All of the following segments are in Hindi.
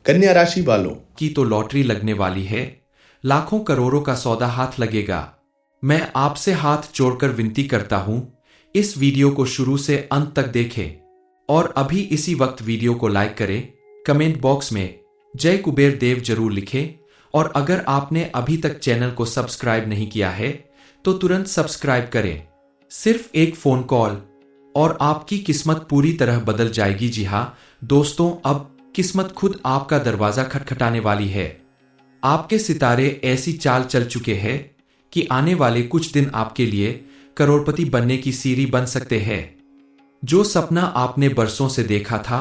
कन्या राशि वालों की तो लॉटरी लगने वाली है। लाखों करोड़ों का सौदा हाथ लगेगा। मैं आपसे हाथ जोड़कर विनती करता हूं, इस वीडियो को शुरू से अंत तक देखें और अभी इसी वक्त वीडियो को लाइक करें। कमेंट बॉक्स में जय कुबेर देव जरूर लिखें और अगर आपने अभी तक चैनल को सब्सक्राइब नहीं किया है तो तुरंत सब्सक्राइब करें। सिर्फ एक फोन कॉल और आपकी किस्मत पूरी तरह बदल जाएगी। जी हाँ दोस्तों, अब किस्मत खुद आपका दरवाजा खटखटाने वाली है। आपके सितारे ऐसी चाल चल चुके हैं कि आने वाले कुछ दिन आपके लिए करोड़पति बनने की सीढ़ी बन सकते हैं। जो सपना आपने बरसों से देखा था,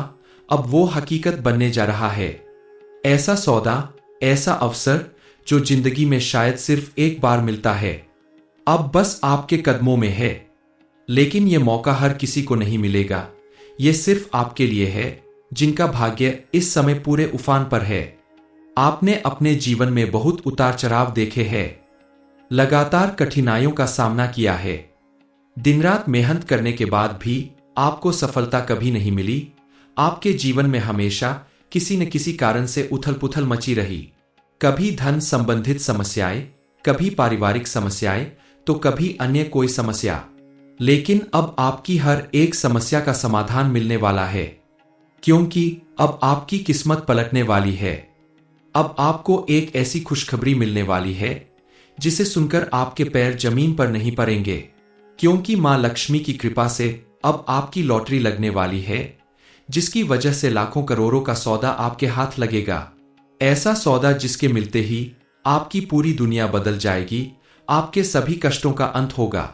अब वो हकीकत बनने जा रहा है। ऐसा सौदा, ऐसा अवसर जो जिंदगी में शायद सिर्फ एक बार मिलता है, अब बस आपके कदमों में है। लेकिन यह मौका हर किसी को नहीं मिलेगा। यह सिर्फ आपके लिए है जिनका भाग्य इस समय पूरे उफान पर है। आपने अपने जीवन में बहुत उतार चढ़ाव देखे हैं, लगातार कठिनाइयों का सामना किया है। दिन रात मेहनत करने के बाद भी आपको सफलता कभी नहीं मिली। आपके जीवन में हमेशा किसी न किसी कारण से उथल पुथल मची रही। कभी धन संबंधित समस्याएं, कभी पारिवारिक समस्याएं, तो कभी अन्य कोई समस्या। लेकिन अब आपकी हर एक समस्या का समाधान मिलने वाला है, क्योंकि अब आपकी किस्मत पलटने वाली है। अब आपको एक ऐसी खुशखबरी मिलने वाली है जिसे सुनकर आपके पैर जमीन पर नहीं पड़ेंगे, क्योंकि मां लक्ष्मी की कृपा से अब आपकी लॉटरी लगने वाली है, जिसकी वजह से लाखों करोड़ों का सौदा आपके हाथ लगेगा। ऐसा सौदा जिसके मिलते ही आपकी पूरी दुनिया बदल जाएगी। आपके सभी कष्टों का अंत होगा।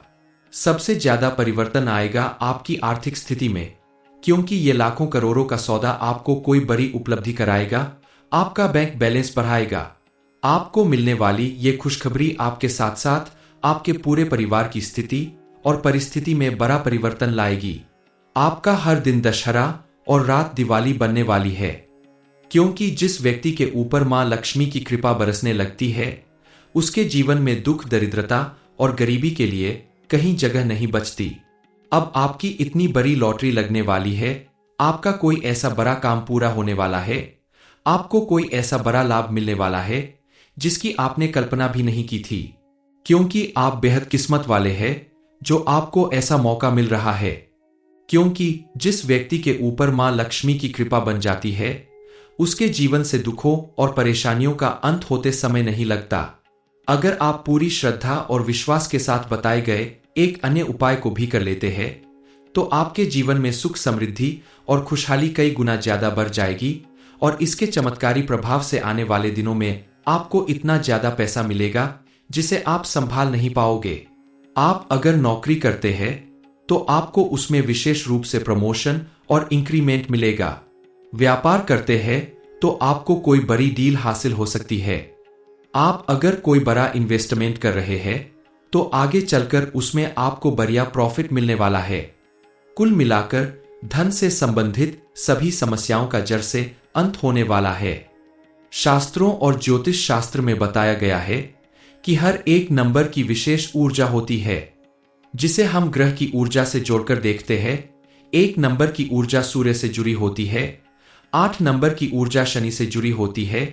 सबसे ज्यादा परिवर्तन आएगा आपकी आर्थिक स्थिति में, क्योंकि ये लाखों करोड़ों का सौदा आपको कोई बड़ी उपलब्धि कराएगा, आपका बैंक बैलेंस बढ़ाएगा। आपको मिलने वाली ये खुशखबरी आपके साथ साथ आपके पूरे परिवार की स्थिति और परिस्थिति में बड़ा परिवर्तन लाएगी। आपका हर दिन दशहरा और रात दिवाली बनने वाली है, क्योंकि जिस व्यक्ति के ऊपर मां लक्ष्मी की कृपा बरसने लगती है, उसके जीवन में दुख, दरिद्रता और गरीबी के लिए कहीं जगह नहीं बचती। अब आपकी इतनी बड़ी लॉटरी लगने वाली है। आपका कोई ऐसा बड़ा काम पूरा होने वाला है। आपको कोई ऐसा बड़ा लाभ मिलने वाला है जिसकी आपने कल्पना भी नहीं की थी, क्योंकि आप बेहद किस्मत वाले हैं जो आपको ऐसा मौका मिल रहा है। क्योंकि जिस व्यक्ति के ऊपर मां लक्ष्मी की कृपा बन जाती है, उसके जीवन से दुखों और परेशानियों का अंत होते समय नहीं लगता। अगर आप पूरी श्रद्धा और विश्वास के साथ बताए गए एक अन्य उपाय को भी कर लेते हैं, तो आपके जीवन में सुख, समृद्धि और खुशहाली कई गुना ज्यादा बढ़ जाएगी। और इसके चमत्कारी प्रभाव से आने वाले दिनों में आपको इतना ज्यादा पैसा मिलेगा जिसे आप संभाल नहीं पाओगे। आप अगर नौकरी करते हैं तो आपको उसमें विशेष रूप से प्रमोशन और इंक्रीमेंट मिलेगा। व्यापार करते हैं तो आपको कोई बड़ी डील हासिल हो सकती है। आप अगर कोई बड़ा इन्वेस्टमेंट कर रहे हैं तो आगे चलकर उसमें आपको बढ़िया प्रॉफिट मिलने वाला है। कुल मिलाकर धन से संबंधित सभी समस्याओं का जड़ से अंत होने वाला है। शास्त्रों और ज्योतिष शास्त्र में बताया गया है कि हर एक नंबर की विशेष ऊर्जा होती है, जिसे हम ग्रह की ऊर्जा से जोड़कर देखते हैं। एक नंबर की ऊर्जा सूर्य से जुड़ी होती है, 8 नंबर की ऊर्जा शनि से जुड़ी होती है।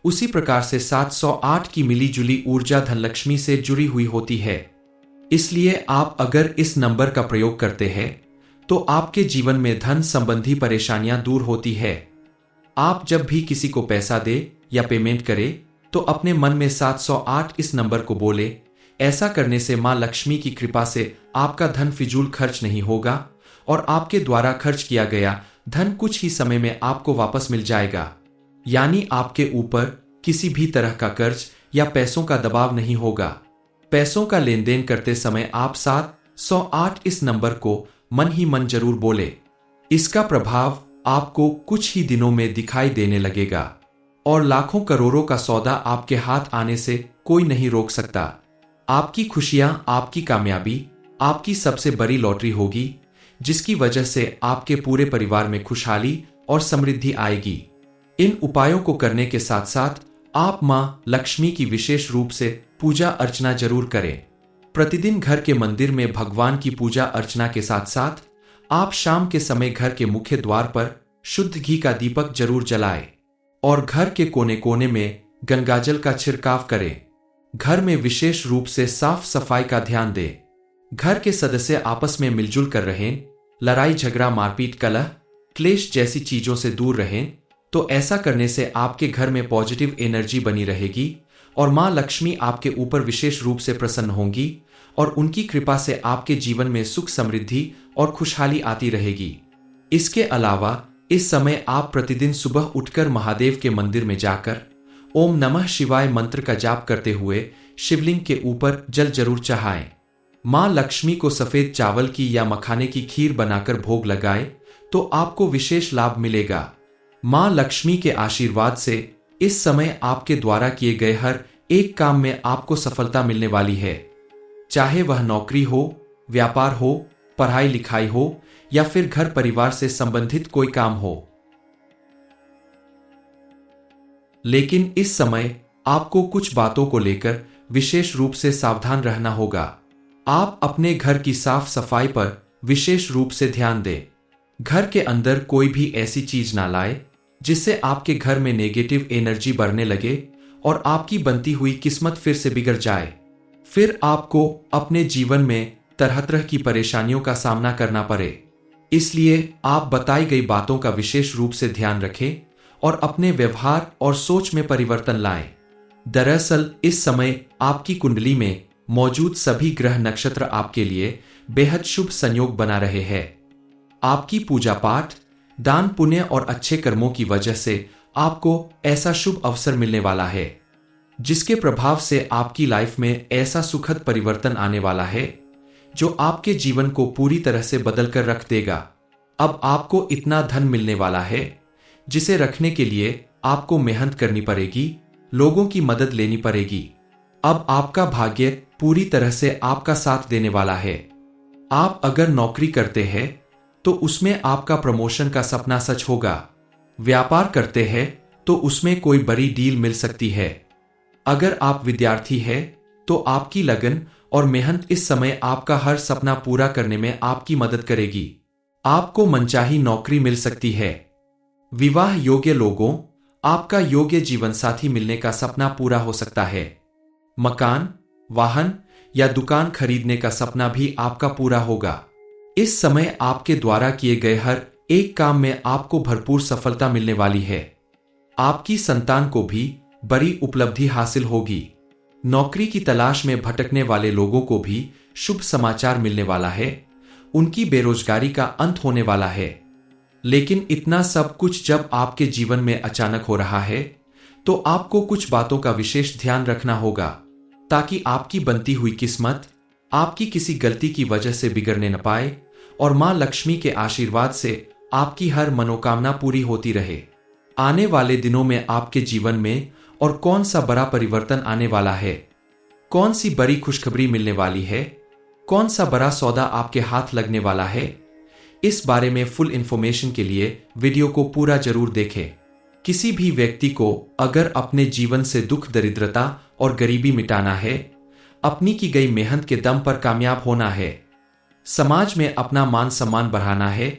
उसी प्रकार से 708 की मिली जुली ऊर्जा धनलक्ष्मी से जुड़ी हुई होती है। इसलिए आप अगर इस नंबर का प्रयोग करते हैं तो आपके जीवन में धन संबंधी परेशानियां दूर होती है। आप जब भी किसी को पैसा दे या पेमेंट करे तो अपने मन में 708 इस नंबर को बोले। ऐसा करने से मां लक्ष्मी की कृपा से आपका धन फिजूल खर्च नहीं होगा और आपके द्वारा खर्च किया गया धन कुछ ही समय में आपको वापस मिल जाएगा। यानी आपके ऊपर किसी भी तरह का कर्ज या पैसों का दबाव नहीं होगा। पैसों का लेन देन करते समय आप 708 इस नंबर को मन ही मन जरूर बोले। इसका प्रभाव आपको कुछ ही दिनों में दिखाई देने लगेगा और लाखों करोड़ों का सौदा आपके हाथ आने से कोई नहीं रोक सकता। आपकी खुशियां, आपकी कामयाबी आपकी सबसे बड़ी लॉटरी होगी, जिसकी वजह से आपके पूरे परिवार में खुशहाली और समृद्धि आएगी। इन उपायों को करने के साथ साथ आप मां लक्ष्मी की विशेष रूप से पूजा अर्चना जरूर करें। प्रतिदिन घर के मंदिर में भगवान की पूजा अर्चना के साथ साथ आप शाम के समय घर के मुख्य द्वार पर शुद्ध घी का दीपक जरूर जलाएं। और घर के कोने कोने में गंगाजल का छिड़काव करें। घर में विशेष रूप से साफ सफाई का ध्यान दें। घर के सदस्य आपस में मिलजुल कर रहें, लड़ाई झगड़ा मारपीट कलह क्लेश जैसी चीजों से दूर रहें। तो ऐसा करने से आपके घर में पॉजिटिव एनर्जी बनी रहेगी और मां लक्ष्मी आपके ऊपर विशेष रूप से प्रसन्न होंगी और उनकी कृपा से आपके जीवन में सुख समृद्धि और खुशहाली आती रहेगी। इसके अलावा इस समय आप प्रतिदिन सुबह उठकर महादेव के मंदिर में जाकर ओम नमः शिवाय मंत्र का जाप करते हुए शिवलिंग के ऊपर जल जरूर चढ़ाएं। मां लक्ष्मी को सफेद चावल की या मखाने की खीर बनाकर भोग लगाएं तो आपको विशेष लाभ मिलेगा। मां लक्ष्मी के आशीर्वाद से इस समय आपके द्वारा किए गए हर एक काम में आपको सफलता मिलने वाली है, चाहे वह नौकरी हो, व्यापार हो, पढ़ाई लिखाई हो या फिर घर परिवार से संबंधित कोई काम हो। लेकिन इस समय आपको कुछ बातों को लेकर विशेष रूप से सावधान रहना होगा। आप अपने घर की साफ सफाई पर विशेष रूप से ध्यान दें। घर के अंदर कोई भी ऐसी चीज ना लाए जिससे आपके घर में नेगेटिव एनर्जी बढ़ने लगे और आपकी बनती हुई किस्मत फिर से बिगड़ जाए। फिर आपको अपने जीवन में तरह तरह की परेशानियों का सामना करना पड़े। इसलिए आप बताई गई बातों का विशेष रूप से ध्यान रखें और अपने व्यवहार और सोच में परिवर्तन लाएं। दरअसल इस समय आपकी कुंडली में मौजूद सभी ग्रह नक्षत्र आपके लिए बेहद शुभ संयोग बना रहे हैं। आपकी पूजा पाठ, दान पुण्य और अच्छे कर्मों की वजह से आपको ऐसा शुभ अवसर मिलने वाला है जिसके प्रभाव से आपकी लाइफ में ऐसा सुखद परिवर्तन आने वाला है जो आपके जीवन को पूरी तरह से बदल कर रख देगा। अब आपको इतना धन मिलने वाला है जिसे रखने के लिए आपको मेहनत करनी पड़ेगी, लोगों की मदद लेनी पड़ेगी। अब आपका भाग्य पूरी तरह से आपका साथ देने वाला है। आप अगर नौकरी करते हैं तो उसमें आपका प्रमोशन का सपना सच होगा। व्यापार करते हैं तो उसमें कोई बड़ी डील मिल सकती है। अगर आप विद्यार्थी हैं तो आपकी लगन और मेहनत इस समय आपका हर सपना पूरा करने में आपकी मदद करेगी। आपको मनचाही नौकरी मिल सकती है। विवाह योग्य लोगों, आपका योग्य जीवन साथी मिलने का सपना पूरा हो सकता है। मकान, वाहन या दुकान खरीदने का सपना भी आपका पूरा होगा। इस समय आपके द्वारा किए गए हर एक काम में आपको भरपूर सफलता मिलने वाली है। आपकी संतान को भी बड़ी उपलब्धि हासिल होगी। नौकरी की तलाश में भटकने वाले लोगों को भी शुभ समाचार मिलने वाला है। उनकी बेरोजगारी का अंत होने वाला है। लेकिन इतना सब कुछ जब आपके जीवन में अचानक हो रहा है तो आपको कुछ बातों का विशेष ध्यान रखना होगा ताकि आपकी बनती हुई किस्मत आपकी किसी गलती की वजह से बिगड़ने न पाए और मां लक्ष्मी के आशीर्वाद से आपकी हर मनोकामना पूरी होती रहे। आने वाले दिनों में आपके जीवन में और कौन सा बड़ा परिवर्तन आने वाला है, कौन सी बड़ी खुशखबरी मिलने वाली है, कौन सा बड़ा सौदा आपके हाथ लगने वाला है, इस बारे में फुल इंफॉर्मेशन के लिए वीडियो को पूरा जरूर देखें। किसी भी व्यक्ति को अगर अपने जीवन से दुख दरिद्रता और गरीबी मिटाना है, अपनी की गई मेहनत के दम पर कामयाब होना है, समाज में अपना मान सम्मान बढ़ाना है,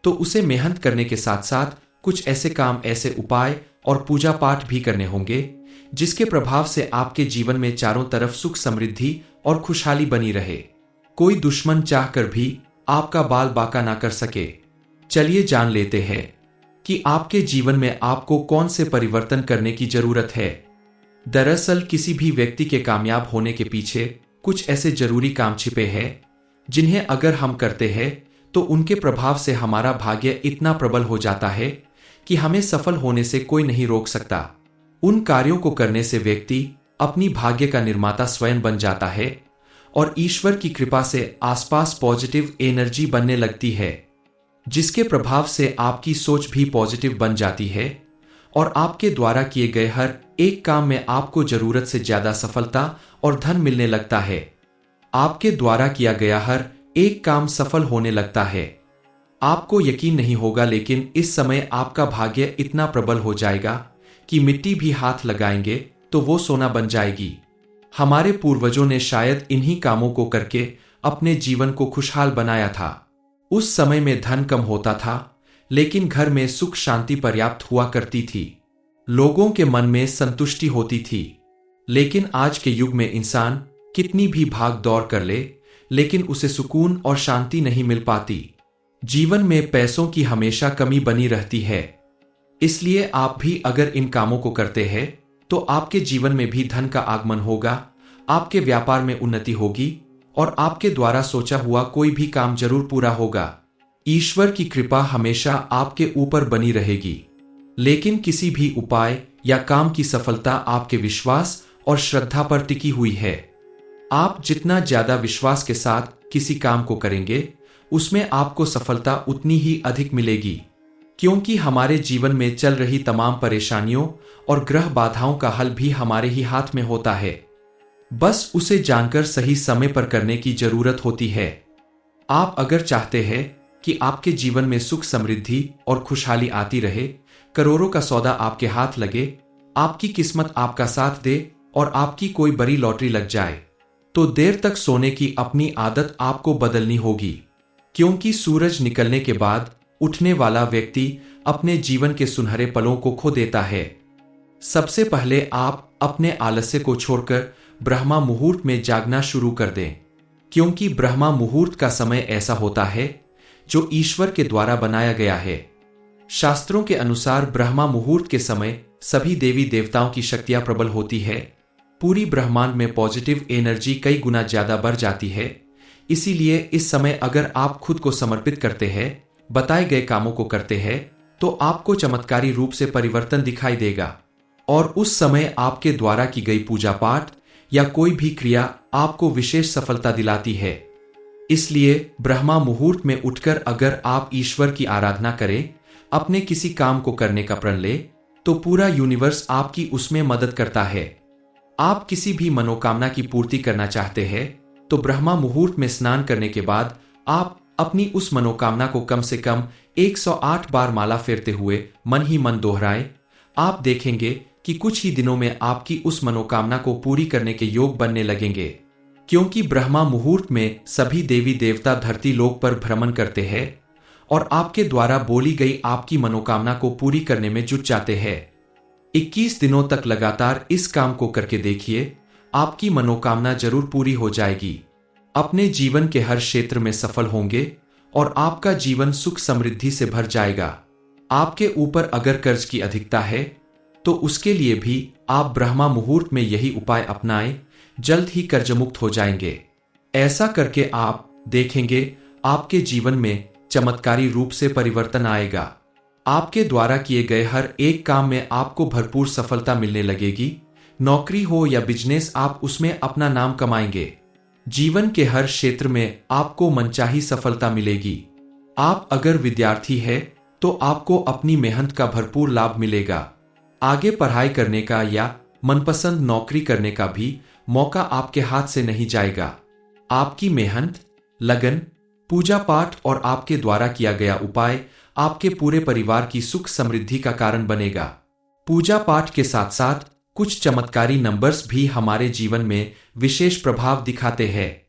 तो उसे मेहनत करने के साथ साथ कुछ ऐसे काम, ऐसे उपाय और पूजा पाठ भी करने होंगे जिसके प्रभाव से आपके जीवन में चारों तरफ सुख समृद्धि और खुशहाली बनी रहे। कोई दुश्मन चाहकर भी आपका बाल बाका ना कर सके। चलिए जान लेते हैं कि आपके जीवन में आपको कौन से परिवर्तन करने की जरूरत है। दरअसल किसी भी व्यक्ति के कामयाब होने के पीछे कुछ ऐसे जरूरी काम छिपे हैं जिन्हें अगर हम करते हैं तो उनके प्रभाव से हमारा भाग्य इतना प्रबल हो जाता है कि हमें सफल होने से कोई नहीं रोक सकता। उन कार्यों को करने से व्यक्ति अपनी भाग्य का निर्माता स्वयं बन जाता है और ईश्वर की कृपा से आसपास पॉजिटिव एनर्जी बनने लगती है जिसके प्रभाव से आपकी सोच भी पॉजिटिव बन जाती है और आपके द्वारा किए गए हर एक काम में आपको जरूरत से ज्यादा सफलता और धन मिलने लगता है। आपके द्वारा किया गया हर एक काम सफल होने लगता है। आपको यकीन नहीं होगा लेकिन इस समय आपका भाग्य इतना प्रबल हो जाएगा कि मिट्टी भी हाथ लगाएंगे तो वो सोना बन जाएगी। हमारे पूर्वजों ने शायद इन्हीं कामों को करके अपने जीवन को खुशहाल बनाया था। उस समय में धन कम होता था लेकिन घर में सुख शांति पर्याप्त हुआ करती थी। लोगों के मन में संतुष्टि होती थी। लेकिन आज के युग में इंसान कितनी भी भाग दौड़ कर ले, लेकिन उसे सुकून और शांति नहीं मिल पाती। जीवन में पैसों की हमेशा कमी बनी रहती है। इसलिए आप भी अगर इन कामों को करते हैं तो आपके जीवन में भी धन का आगमन होगा, आपके व्यापार में उन्नति होगी और आपके द्वारा सोचा हुआ कोई भी काम जरूर पूरा होगा। ईश्वर की कृपा हमेशा आपके ऊपर बनी रहेगी। लेकिन किसी भी उपाय या काम की सफलता आपके विश्वास और श्रद्धा पर टिकी हुई है। आप जितना ज्यादा विश्वास के साथ किसी काम को करेंगे, उसमें आपको सफलता उतनी ही अधिक मिलेगी। क्योंकि हमारे जीवन में चल रही तमाम परेशानियों और ग्रह बाधाओं का हल भी हमारे ही हाथ में होता है। बस उसे जानकर सही समय पर करने की जरूरत होती है। आप अगर चाहते हैं कि आपके जीवन में सुख समृद्धि और खुशहाली आती रहे, करोड़ों का सौदा आपके हाथ लगे, आपकी किस्मत आपका साथ दे और आपकी कोई बड़ी लॉटरी लग जाए, तो देर तक सोने की अपनी आदत आपको बदलनी होगी। क्योंकि सूरज निकलने के बाद उठने वाला व्यक्ति अपने जीवन के सुनहरे पलों को खो देता है। सबसे पहले आप अपने आलस्य को छोड़कर ब्रह्मा मुहूर्त में जागना शुरू कर दें। क्योंकि ब्रह्मा मुहूर्त का समय ऐसा होता है जो ईश्वर के द्वारा बनाया गया है। शास्त्रों के अनुसार ब्रह्मा मुहूर्त के समय सभी देवी देवताओं की शक्तियां प्रबल होती है। पूरी ब्रह्मांड में पॉजिटिव एनर्जी कई गुना ज्यादा बढ़ जाती है। इसीलिए इस समय अगर आप खुद को समर्पित करते हैं, बताए गए कामों को करते हैं, तो आपको चमत्कारी रूप से परिवर्तन दिखाई देगा और उस समय आपके द्वारा की गई पूजा पाठ या कोई भी क्रिया आपको विशेष सफलता दिलाती है। इसलिए ब्रह्मा मुहूर्त में उठकर अगर आप ईश्वर की आराधना करें, अपने किसी काम को करने का प्रण ले, तो पूरा यूनिवर्स आपकी उसमें मदद करता है। आप किसी भी मनोकामना की पूर्ति करना चाहते हैं तो ब्रह्मा मुहूर्त में स्नान करने के बाद आप अपनी उस मनोकामना को कम से कम 108 बार माला फेरते हुए मन ही मन दोहराएं। आप देखेंगे कि कुछ ही दिनों में आपकी उस मनोकामना को पूरी करने के योग बनने लगेंगे। क्योंकि ब्रह्मा मुहूर्त में सभी देवी देवता धरती लोक पर भ्रमण करते हैं और आपके द्वारा बोली गई आपकी मनोकामना को पूरी करने में जुट जाते हैं। 21 दिनों तक लगातार इस काम को करके देखिए, आपकी मनोकामना जरूर पूरी हो जाएगी। अपने जीवन के हर क्षेत्र में सफल होंगे और आपका जीवन सुख समृद्धि से भर जाएगा। आपके ऊपर अगर कर्ज की अधिकता है तो उसके लिए भी आप ब्रह्मा मुहूर्त में यही उपाय अपनाएं, जल्द ही कर्ज मुक्त हो जाएंगे। ऐसा करके आप देखेंगे आपके जीवन में चमत्कारी रूप से परिवर्तन आएगा। आपके द्वारा किए गए हर एक काम में आपको भरपूर सफलता मिलने लगेगी। नौकरी हो या बिजनेस, आप उसमें अपना नाम कमाएंगे। जीवन के हर क्षेत्र में आपको मनचाही सफलता मिलेगी। आप अगर विद्यार्थी है तो आपको अपनी मेहनत का भरपूर लाभ मिलेगा। आगे पढ़ाई करने का या मनपसंद नौकरी करने का भी मौका आपके हाथ से नहीं जाएगा। आपकी मेहनत, लगन, पूजा पाठ और आपके द्वारा किया गया उपाय आपके पूरे परिवार की सुख समृद्धि का कारण बनेगा। पूजा पाठ के साथ साथ कुछ चमत्कारी नंबर्स भी हमारे जीवन में विशेष प्रभाव दिखाते हैं।